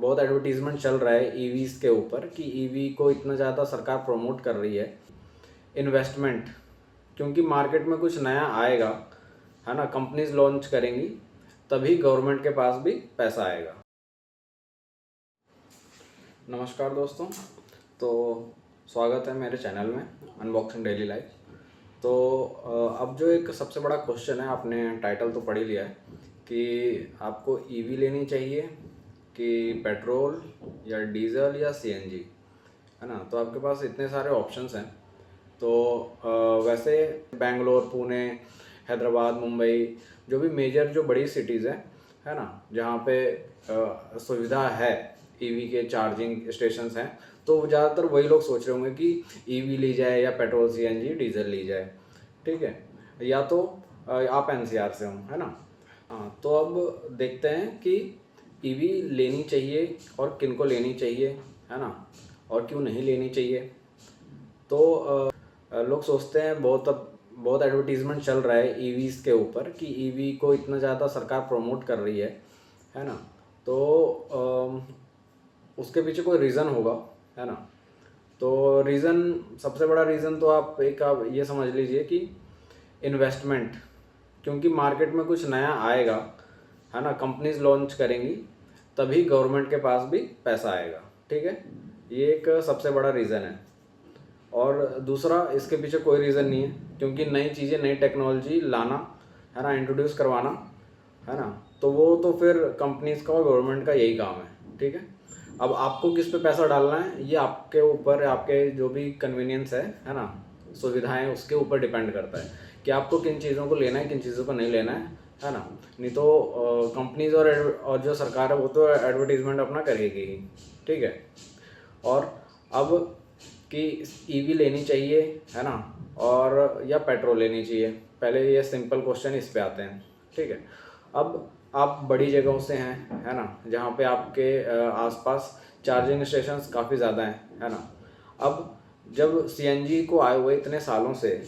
बहुत एडवर्टीजमेंट चल रहा है ईवीज़ के ऊपर कि ईवी को इतना ज़्यादा सरकार प्रमोट कर रही है। इन्वेस्टमेंट, क्योंकि मार्केट में कुछ नया आएगा, है ना, कंपनीज लॉन्च करेंगी, तभी गवर्नमेंट के पास भी पैसा आएगा। नमस्कार दोस्तों, तो स्वागत है मेरे चैनल में अनबॉक्सिंग डेली लाइफ। तो अब जो एक सबसे बड़ा क्वेश्चन है, आपने टाइटल तो पढ़ ही लिया है कि आपको ईवी लेनी चाहिए कि पेट्रोल या डीजल या सीएनजी, है ना। तो आपके पास इतने सारे ऑप्शंस हैं। तो वैसे बेंगलोर, पुणे, हैदराबाद, मुंबई, जो भी मेजर जो बड़ी सिटीज़ हैं, है ना, जहाँ पे सुविधा है, ईवी के चार्जिंग स्टेशंस हैं, तो ज़्यादातर वही लोग सोच रहे होंगे कि ईवी ली जाए या पेट्रोल, सीएनजी, डीजल ली जाए, ठीक है। या तो आप एनसीआर से हों, है ना। हाँ, तो अब देखते हैं कि ईवी लेनी चाहिए और किन को लेनी चाहिए, है ना, और क्यों नहीं लेनी चाहिए। तो लोग सोचते हैं, बहुत एडवर्टीजमेंट चल रहा है ईवीज़ के ऊपर कि ईवी को इतना ज़्यादा सरकार प्रमोट कर रही है ना। तो उसके पीछे कोई रीज़न होगा, है ना। तो रीज़न, सबसे बड़ा रीज़न तो आप ये समझ लीजिए कि इन्वेस्टमेंट, क्योंकि मार्केट में कुछ नया आएगा, है ना, कंपनीज लॉन्च करेंगी, तभी गवर्नमेंट के पास भी पैसा आएगा, ठीक है। ये एक सबसे बड़ा रीज़न है। और दूसरा, इसके पीछे कोई रीज़न नहीं है, क्योंकि नई चीज़ें, नई टेक्नोलॉजी लाना, है ना, इंट्रोड्यूस करवाना, है ना, तो वो तो फिर कंपनीज का और गवर्नमेंट का यही काम है, ठीक है। अब आपको किस पे पैसा डालना है, ये आपके ऊपर, आपके जो भी कन्वीनियंस है ना, सुविधाएं, उसके ऊपर डिपेंड करता है कि आपको किन चीज़ों को लेना है, किन चीज़ों को नहीं लेना है ना। नहीं तो कंपनीज और जो सरकार है वो तो एडवर्टीजमेंट अपना करेगी ही, ठीक है। और अब कि ईवी लेनी चाहिए, है ना, और या पेट्रोल लेनी चाहिए, पहले ये सिंपल क्वेश्चन इस पे आते हैं, ठीक है। अब आप बड़ी जगहों से हैं, है ना, जहाँ पे आपके आसपास चार्जिंग स्टेशंस काफ़ी ज़्यादा हैं, है ना। अब जब सीएनजी को आए हुए इतने सालों से,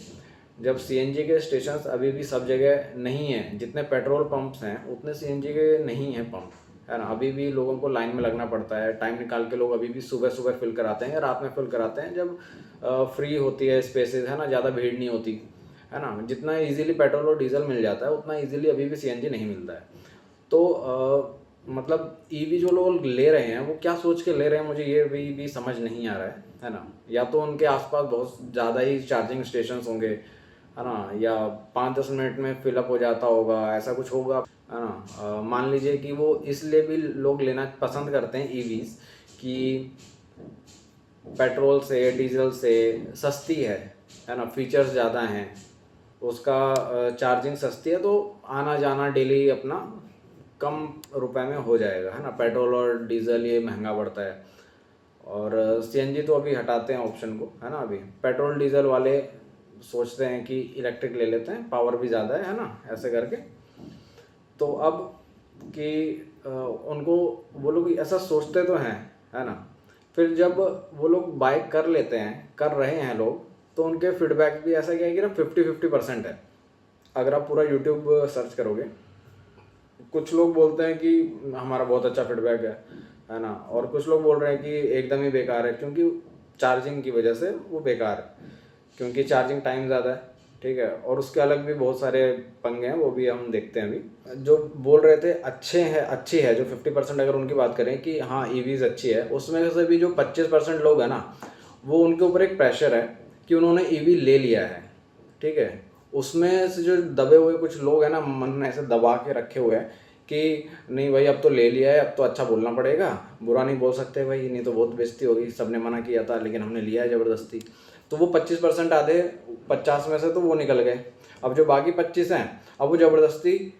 जब सीएनजी के स्टेशंस अभी भी सब जगह नहीं हैं, जितने पेट्रोल पंप्स हैं उतने सीएनजी के नहीं हैं पंप, है ना। अभी भी लोगों को लाइन में लगना पड़ता है, टाइम निकाल के लोग अभी भी सुबह सुबह फिल कराते हैं या रात में फिल कराते हैं, जब फ्री होती है स्पेसेस, है ना, ज़्यादा भीड़ नहीं होती, है ना। जितना इजीली पेट्रोल और डीजल मिल जाता है, उतना इजीली अभी भी सीएनजी नहीं मिलता है। तो मतलब ईवी जो लोग ले रहे हैं, वो क्या सोच के ले रहे हैं, मुझे ये भी समझ नहीं आ रहा है ना। या तो उनके आसपास बहुत ज़्यादा ही चार्जिंग स्टेशन होंगे, है ना, या 5-10 मिनट में फिलअप हो जाता होगा, ऐसा कुछ होगा, है ना। मान लीजिए कि वो इसलिए भी लोग लेना पसंद करते हैं ईवीज़ कि पेट्रोल से, डीजल से सस्ती है ना, फीचर्स ज़्यादा हैं, उसका चार्जिंग सस्ती है, तो आना जाना डेली अपना कम रुपए में हो जाएगा, है ना। पेट्रोल और डीजल ये महंगा पड़ता है। और सीएनजी तो अभी हटाते हैं ऑप्शन को, है ना। अभी पेट्रोल डीजल वाले सोचते हैं कि इलेक्ट्रिक ले लेते हैं, पावर भी ज़्यादा है ना, ऐसे करके। तो अब कि उनको, वो लोग ऐसा सोचते तो हैं, है ना, फिर जब वो लोग बाय कर लेते हैं, कर रहे हैं लोग, तो उनके फीडबैक भी ऐसा क्या है कि ना 50-50% है। अगर आप पूरा यूट्यूब सर्च करोगे, कुछ लोग बोलते हैं कि हमारा बहुत अच्छा फीडबैक है ना, और कुछ लोग बोल रहे हैं कि एकदम ही बेकार है, क्योंकि चार्जिंग की वजह से वो बेकार है, क्योंकि चार्जिंग टाइम ज़्यादा है, ठीक है। और उसके अलग भी बहुत सारे पंगे हैं, वो भी हम देखते हैं। अभी जो बोल रहे थे अच्छी है जो 50%, अगर उनकी बात करें कि हाँ ईवीज़ अच्छी है, उसमें से भी जो 25% लोग हैं ना, वो उनके ऊपर एक प्रेशर है कि उन्होंने ईवी ले लिया है, ठीक है। उसमें से जो दबे हुए कुछ लोग हैं ना, मन में ऐसे दबा के रखे हुए हैं कि नहीं भाई, अब तो ले लिया है, अब तो अच्छा बोलना पड़ेगा, बुरा नहीं बोल सकते भाई, नहीं तो बहुत बेइज्जती होगी, सबने मना किया था लेकिन हमने लिया है ज़बरदस्ती। तो वो 25% आधे 50 में से तो वो निकल गए। अब जो बाकी 25 हैं, अब वो ज़बरदस्ती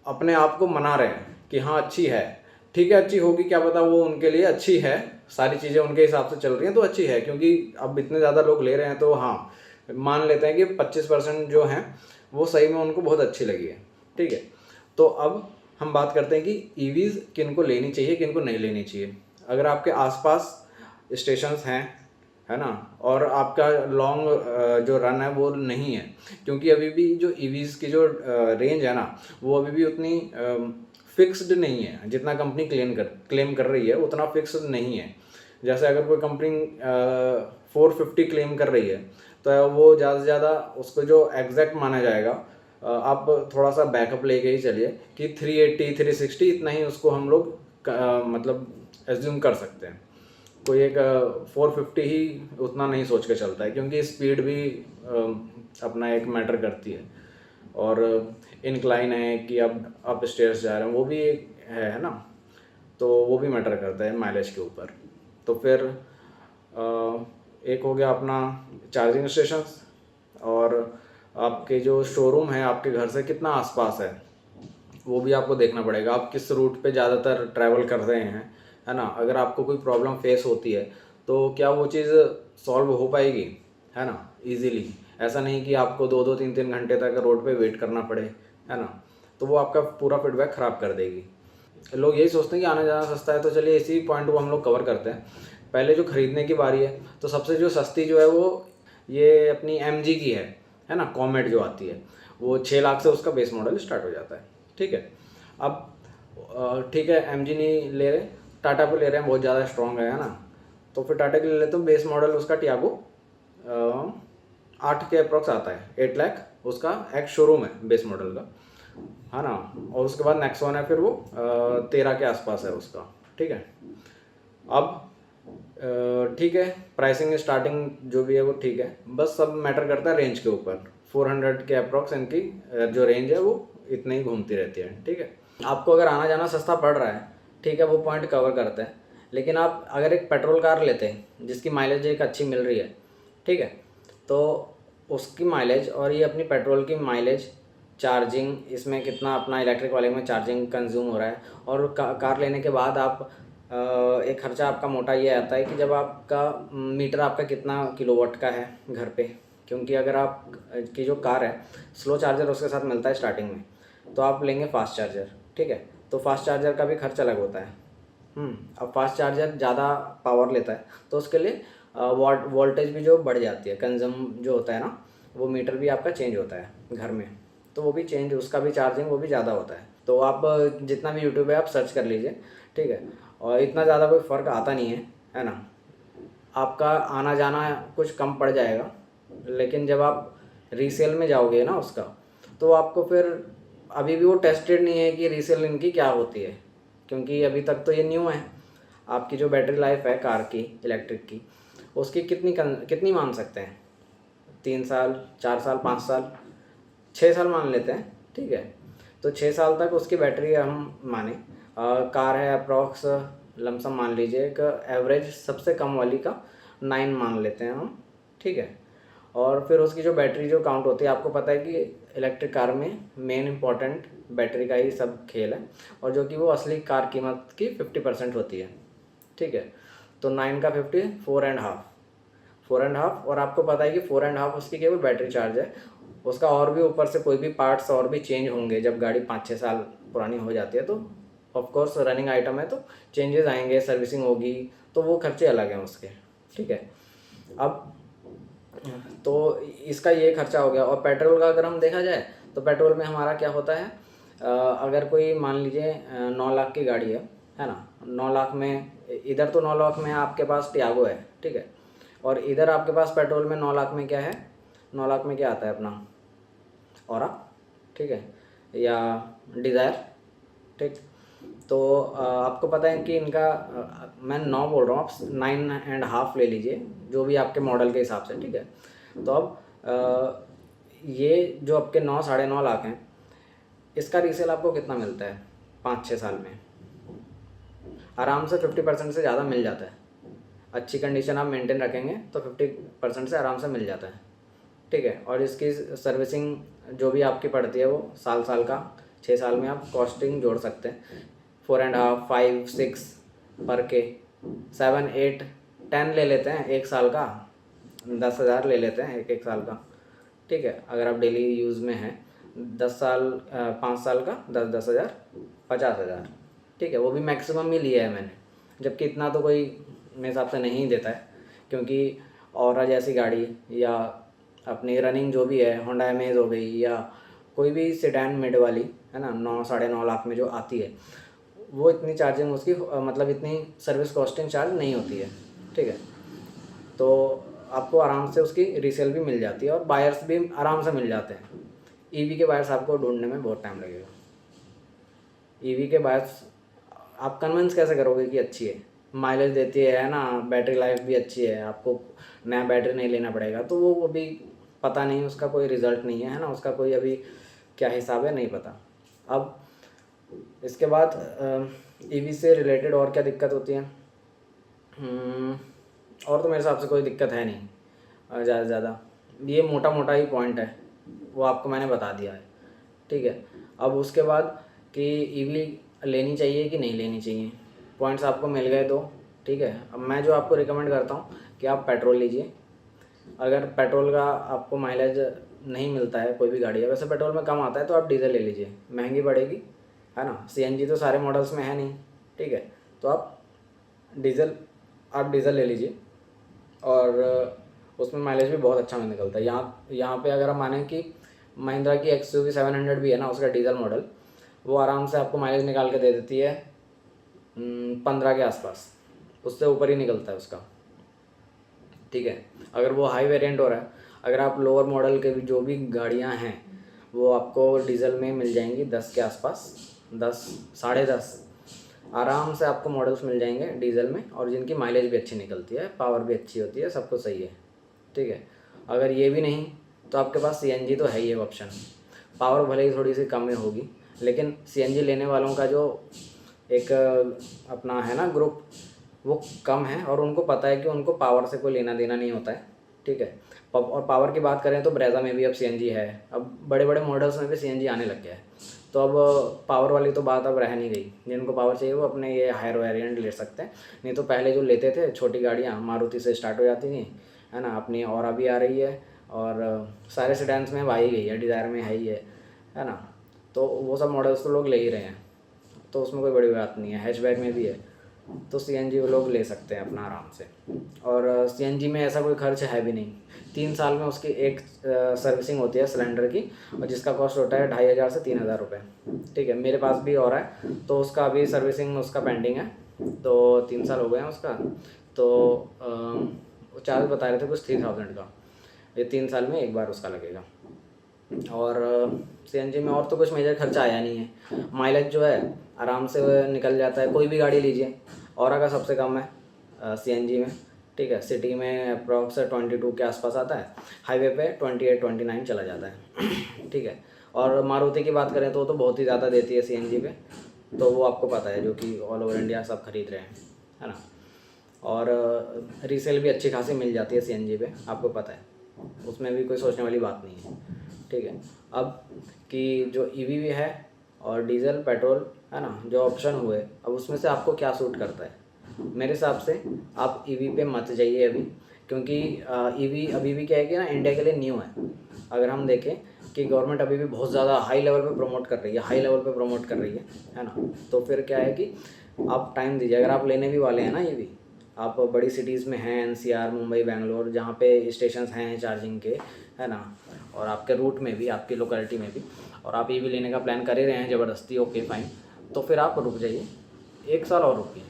अपने आप को मना रहे हैं कि हाँ अच्छी है, ठीक है, अच्छी होगी, क्या पता वो उनके लिए अच्छी है, सारी चीज़ें उनके हिसाब से चल रही हैं तो अच्छी है, क्योंकि अब इतने ज़्यादा लोग ले रहे हैं, तो हाँ मान लेते हैं कि 25% जो हैं वो सही में उनको बहुत अच्छी लगी है, ठीक है। तो अब हम बात करते हैं कि ईवीज़ किन को लेनी चाहिए, किन को नहीं लेनी चाहिए। अगर आपके आसपास स्टेशंस हैं, है ना, और आपका लॉन्ग जो रन है वो नहीं है, क्योंकि अभी भी जो ईवीज़ की जो रेंज है ना, वो अभी भी उतनी फिक्स्ड नहीं है, जितना कंपनी क्लेम कर रही है उतना फिक्स्ड नहीं है। जैसे अगर कोई कंपनी 450 क्लेम कर रही है तो वो ज़्यादा से ज़्यादा उसको जो एग्जैक्ट माना जाएगा, आप थोड़ा सा बैकअप लेके ही चलिए कि 380 360 इतना ही उसको हम लोग मतलब एज्यूम कर सकते हैं। कोई एक 450 ही उतना नहीं सोच के चलता है, क्योंकि स्पीड भी अपना एक मैटर करती है, और इनक्लाइन है कि अब अप स्टेयर्स जा रहे हैं वो भी एक है ना, तो वो भी मैटर करता है माइलेज के ऊपर। तो फिर एक हो गया अपना चार्जिंग स्टेशन, और आपके जो शोरूम है आपके घर से कितना आसपास है वो भी आपको देखना पड़ेगा। आप किस रूट पे ज़्यादातर ट्रैवल कर रहे हैं, है ना। अगर आपको कोई प्रॉब्लम फेस होती है तो क्या वो चीज़ सॉल्व हो पाएगी, है ना, इजीली। ऐसा नहीं कि आपको 2-2 3-3 घंटे तक रोड पे वेट करना पड़े, है ना, तो वो आपका पूरा फीडबैक ख़राब कर देगी। लोग यही सोचते हैं कि आना जाना सस्ता है, तो चलिए इसी पॉइंट को हम लोग कवर करते हैं। पहले जो ख़रीदने की बारी है तो सबसे जो सस्ती जो है वो ये अपनी MG की है ना, कॉमेट जो आती है, वो 6 लाख से उसका बेस मॉडल स्टार्ट हो जाता है। ठीक है, अब ठीक है MG नहीं ले रहे, टाटा पे ले रहे हैं, बहुत ज़्यादा स्ट्रॉन्ग है ना, तो फिर टाटा के ले लेते हो। बेस मॉडल उसका टियागो 8 के अप्रॉक्स आता है, 8 लाख उसका एक शोरूम है बेस मॉडल का, है ना। और उसके बाद नेक्स्ट वन है फिर वो 13 के आसपास है उसका। ठीक है, अब ठीक है, प्राइसिंग स्टार्टिंग जो भी है वो ठीक है, बस सब मैटर करता है रेंज के ऊपर। 400 के अप्रॉक्स इनकी जो रेंज है वो इतनी ही घूमती रहती है। ठीक है, आपको अगर आना जाना सस्ता पड़ रहा है, ठीक है, वो पॉइंट कवर करते हैं। लेकिन आप अगर एक पेट्रोल कार लेते हैं जिसकी माइलेज एक अच्छी मिल रही है, ठीक है, तो उसकी माइलेज और ये अपनी पेट्रोल की माइलेज, चार्जिंग, इसमें कितना अपना इलेक्ट्रिक वाले में चार्जिंग कंज्यूम हो रहा है, और कार लेने के बाद आप एक खर्चा आपका मोटा ये आता है कि जब आपका मीटर आपका कितना किलोवाट का है घर पे, क्योंकि अगर आप की जो कार है स्लो चार्जर उसके साथ मिलता है स्टार्टिंग में, तो आप लेंगे फास्ट चार्जर। ठीक है, तो फास्ट चार्जर का भी खर्च अलग होता है। अब फास्ट चार्जर ज़्यादा पावर लेता है तो उसके लिए वोल्टेज भी जो बढ़ जाती है, कंज्यूम जो होता है ना, वो मीटर भी आपका चेंज होता है घर में, तो वो भी चेंज, उसका भी चार्जिंग वो भी ज़्यादा होता है। तो आप जितना भी यूट्यूब पे आप सर्च कर लीजिए, ठीक है, और इतना ज़्यादा कोई फ़र्क आता नहीं है ना। आपका आना जाना कुछ कम पड़ जाएगा, लेकिन जब आप रीसेल में जाओगे ना उसका, तो आपको फिर अभी भी वो टेस्टेड नहीं है कि रीसेल इनकी क्या होती है, क्योंकि अभी तक तो ये न्यू है। आपकी जो बैटरी लाइफ है कार की इलेक्ट्रिक की, उसकी कितनी मान सकते हैं, 3 साल, 4 साल, 5 साल, 6 साल मान लेते हैं। ठीक है, तो 6 साल तक उसकी बैटरी हम माने। कार है अप्रॉक्स लमसम मान लीजिए, एक एवरेज सबसे कम वाली का 9 मान लेते हैं हम। ठीक है, और फिर उसकी जो बैटरी जो काउंट होती है, आपको पता है कि इलेक्ट्रिक कार में मेन इंपॉर्टेंट बैटरी का ही सब खेल है, और जो कि वो असली कार कीमत की 50% होती है। ठीक है, तो 9 का 50 4.5, और आपको पता है कि 4.5 उसकी केवल बैटरी चार्ज है। उसका और भी ऊपर से कोई भी पार्ट्स और भी चेंज होंगे जब गाड़ी 5-6 साल पुरानी हो जाती है, तो ऑफकोर्स रनिंग आइटम है तो चेंजेस आएंगे, सर्विसिंग होगी, तो वो खर्चे अलग हैं उसके। ठीक है, अब तो इसका ये खर्चा हो गया। और पेट्रोल का अगर हम देखा जाए तो पेट्रोल में हमारा क्या होता है, अगर कोई मान लीजिए 9 लाख की गाड़ी है ना, 9 लाख में, इधर तो 9 लाख में आपके पास टियागो है, ठीक है, और इधर आपके पास पेट्रोल में 9 लाख में क्या है, 9 लाख में क्या आता है अपना औरा, ठीक है, या डिज़ायर। ठीक, तो आपको पता है कि इनका मैं 9 बोल रहा हूँ, आप 9.5 ले लीजिए, जो भी आपके मॉडल के हिसाब से। ठीक है, तो अब ये जो आपके 9 साढ़े 9 लाख हैं, इसका रीसेल आपको कितना मिलता है 5-6 साल में, आराम से 50% से ज़्यादा मिल जाता है। अच्छी कंडीशन आप मेंटेन रखेंगे तो 50% से आराम से मिल जाता है। ठीक है, और इसकी सर्विसिंग जो भी आपकी पड़ती है वो साल का, 6 साल में आप कॉस्टिंग जोड़ सकते हैं। 4.5, 5, 6 पर के, 7, 8, 10 ले लेते हैं एक साल का, 10,000 ले लेते हैं एक साल का। ठीक है, अगर आप डेली यूज़ में हैं, 5 साल का 10,000, 50,000। ठीक है, वो भी मैक्सिमम ही लिया है मैंने, जबकि इतना तो कोई मेरे हिसाब से नहीं देता है, क्योंकि औरा जैसी गाड़ी या अपनी रनिंग जो भी है, होंडा अमेज हो गई या कोई भी सेडान मिड वाली, है ना, 9-9.5 लाख में जो आती है, वो इतनी चार्जिंग उसकी मतलब इतनी सर्विस कॉस्टिंग चार्ज नहीं होती है, ठीक है। तो आपको आराम से उसकी रीसेल भी मिल जाती है और बायर्स भी आराम से मिल जाते हैं। ईवी के बायर्स आपको ढूंढने में बहुत टाइम लगेगा। ईवी के बायर्स आप कन्विंस कैसे करोगे कि अच्छी है, माइलेज देती है ना, बैटरी लाइफ भी अच्छी है, आपको नया बैटरी नहीं लेना पड़ेगा, तो वो अभी पता नहीं, उसका कोई रिज़ल्ट नहीं है ना, उसका कोई अभी क्या हिसाब है नहीं पता। अब इसके बाद ईवी से रिलेटेड और क्या दिक्कत होती है? और तो मेरे हिसाब से कोई दिक्कत है नहीं ज़्यादा से ज़्यादा, ये मोटा मोटा ही पॉइंट है, वो आपको मैंने बता दिया है, ठीक है। अब उसके बाद कि ईवी लेनी चाहिए कि नहीं लेनी चाहिए, पॉइंट्स आपको मिल गए दो, ठीक है। अब मैं जो आपको रिकमेंड करता हूँ कि आप पेट्रोल लीजिए। अगर पेट्रोल का आपको माइलेज नहीं मिलता है, कोई भी गाड़ी है, वैसे पेट्रोल में कम आता है, तो आप डीजल ले लीजिए, महंगी पड़ेगी, है ना। सीएनजी तो सारे मॉडल्स में है नहीं, ठीक है, तो आप डीज़ल ले लीजिए और उसमें माइलेज भी बहुत अच्छा निकलता है। यहाँ पे अगर हम मानें कि महिंद्रा की XUV 700 भी है ना, उसका डीजल मॉडल, वो आराम से आपको माइलेज निकाल के दे देती है 15 के आसपास, उससे ऊपर ही निकलता है उसका, ठीक है। अगर वो हाई वेरिएंट हो रहा है, अगर आप लोअर मॉडल के भी जो भी गाड़ियाँ हैं वो आपको डीजल में मिल जाएंगी 10 के आसपास, 10 10.5 आराम से आपको मॉडल्स मिल जाएंगे डीजल में, और जिनकी माइलेज भी अच्छी निकलती है, पावर भी अच्छी होती है, सब कुछ सही है, ठीक है। अगर ये भी नहीं तो आपके पास सीएनजी तो है ही एक ऑप्शन। पावर भले ही थोड़ी सी कम में होगी, लेकिन सीएनजी लेने वालों का जो एक अपना है ना ग्रुप, वो कम है और उनको पता है कि उनको पावर से कोई लेना देना नहीं होता है, ठीक है। और पावर की बात करें तो ब्रेजा में भी अब सीएनजी है, अब बड़े बड़े मॉडल्स में भी सीएनजी आने लग गया है, तो अब पावर वाली तो बात अब रह नहीं गई। जिनको पावर चाहिए वो अपने ये हायर वेरिएंट ले सकते हैं, नहीं तो पहले जो लेते थे छोटी गाड़ियाँ मारुति से स्टार्ट हो जाती थी, है ना, अपनी और भी आ रही है, और सारे सेडान्स में आ ही गई है, डिज़ायर में है ही है ना, तो वो सब मॉडल्स तो लोग ले ही रहे हैं, तो उसमें कोई बड़ी बात नहीं है। हैचबैक में भी है, तो सीएनजी वो लोग ले सकते हैं अपना आराम से। और सीएनजी में ऐसा कोई खर्च है भी नहीं, 3 साल में उसकी एक सर्विसिंग होती है सिलेंडर की, और जिसका कॉस्ट होता है 2500 से 3000 रुपये, ठीक है। मेरे पास भी हो रहा है, तो उसका अभी सर्विसिंग उसका पेंडिंग है, तो 3 साल हो गए हैं उसका, तो चार्ज बता रहे थे कुछ 3000 का, ये 3 साल में एक बार उसका लगेगा। और सीएनजी में और तो कुछ मेजर खर्चा आया नहीं है, माइलेज जो है आराम से निकल जाता है। कोई भी गाड़ी लीजिए, औरा का सबसे कम है सीएनजी में, ठीक है। सिटी में अप्रॉक्स 22 के आसपास आता है, हाईवे पे 28-29 चला जाता है, ठीक है। और मारुति की बात करें तो बहुत ही ज़्यादा देती है सीएनजी पे, तो वो आपको पता है, जो कि ऑल ओवर इंडिया सब खरीद रहे हैं, है ना। और रीसेल भी अच्छी खासी मिल जाती है सीएनजी पे, आपको पता है, उसमें भी कोई सोचने वाली बात नहीं है, ठीक है। अब कि जो ईवी भी है और डीजल पेट्रोल, है ना, जो ऑप्शन हुए, अब उसमें से आपको क्या सूट करता है? मेरे हिसाब से आप ईवी पे मत जाइए अभी, क्योंकि ईवी अभी भी क्या है कि ना इंडिया के लिए न्यू है। अगर हम देखें कि गवर्नमेंट अभी भी बहुत ज़्यादा हाई लेवल पे प्रमोट कर रही है ना, तो फिर क्या है कि आप टाइम दीजिए। अगर आप लेने भी वाले हैं ना ईवी, आप बड़ी सिटीज़ में हैं, एनसीआर, मुंबई, बेंगलोर, जहाँ पे स्टेशंस हैं चार्जिंग के, है ना, और आपके रूट में भी, आपकी लोकेलिटी में भी, और आप ईवी लेने का प्लान कर ही रहे हैं ज़बरदस्ती, ओके फाइन, तो फिर आप रुक जाइए, 1 साल और रुकिए।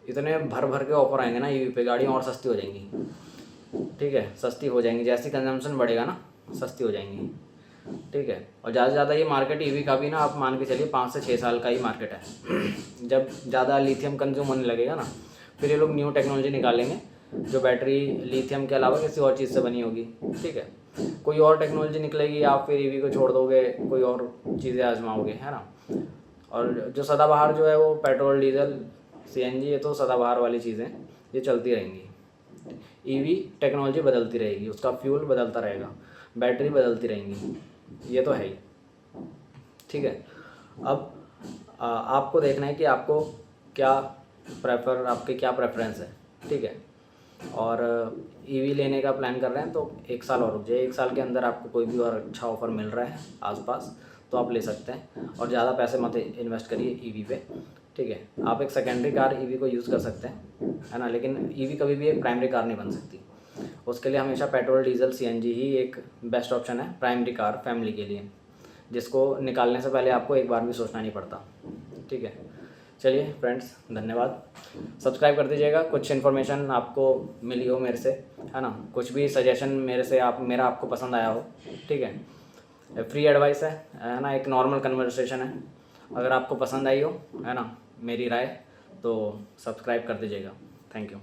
इतने भर भर के ऑफर आएंगे ना ईवी पे, गाड़ियाँ और सस्ती हो जाएंगी, ठीक है, सस्ती हो जाएंगी, जैसी कंजम्पशन बढ़ेगा ना सस्ती हो जाएंगी, ठीक है। और ज़्यादा से ज़्यादा ये मार्केट ईवी का भी ना आप मान के चलिए 5 से 6 साल का ही मार्केट है। जब ज़्यादा लिथियम कंज्यूम होने लगेगा ना, फिर ये लोग न्यू टेक्नोलॉजी निकालेंगे, जो बैटरी लिथियम के अलावा किसी और चीज़ से बनी होगी, ठीक है। कोई और टेक्नोलॉजी निकलेगी, आप फिर ईवी को छोड़ दोगे, कोई और चीज़ें आजमाओगे, है ना। और जो सदाबहार जो है वो पेट्रोल, डीजल, सीएनजी, ये तो सदाबहार वाली चीज़ें ये चलती रहेंगी। ईवी टेक्नोलॉजी बदलती रहेगी, उसका फ्यूल बदलता रहेगा, बैटरी बदलती रहेंगी, ये तो है ही, ठीक है। अब आपको देखना है कि आपको क्या आपके क्या प्रेफरेंस है, ठीक है। और ईवी लेने का प्लान कर रहे हैं तो 1 साल और रुक जाइए, 1 साल के अंदर आपको कोई भी और अच्छा ऑफ़र मिल रहा है आसपास तो आप ले सकते हैं, और ज़्यादा पैसे मत इन्वेस्ट करिए ईवी पे, ठीक है। आप एक सेकेंडरी कार ईवी को यूज़ कर सकते हैं, है ना, लेकिन ईवी कभी भी एक प्राइमरी कार नहीं बन सकती। उसके लिए हमेशा पेट्रोल, डीजल, सीएनजी ही एक बेस्ट ऑप्शन है प्राइमरी कार फैमिली के लिए, जिसको निकालने से पहले आपको एक बार भी सोचना नहीं पड़ता। ठीक है, चलिए फ्रेंड्स, धन्यवाद। सब्सक्राइब कर दीजिएगा। कुछ इन्फॉर्मेशन आपको मिली हो मेरे से, है ना, कुछ भी सजेशन मेरा आपको पसंद आया हो, ठीक है, फ्री एडवाइस है ना, एक नॉर्मल कन्वर्सेशन है। अगर आपको पसंद आई हो, है ना, मेरी राय, तो सब्सक्राइब कर दीजिएगा। Thank you.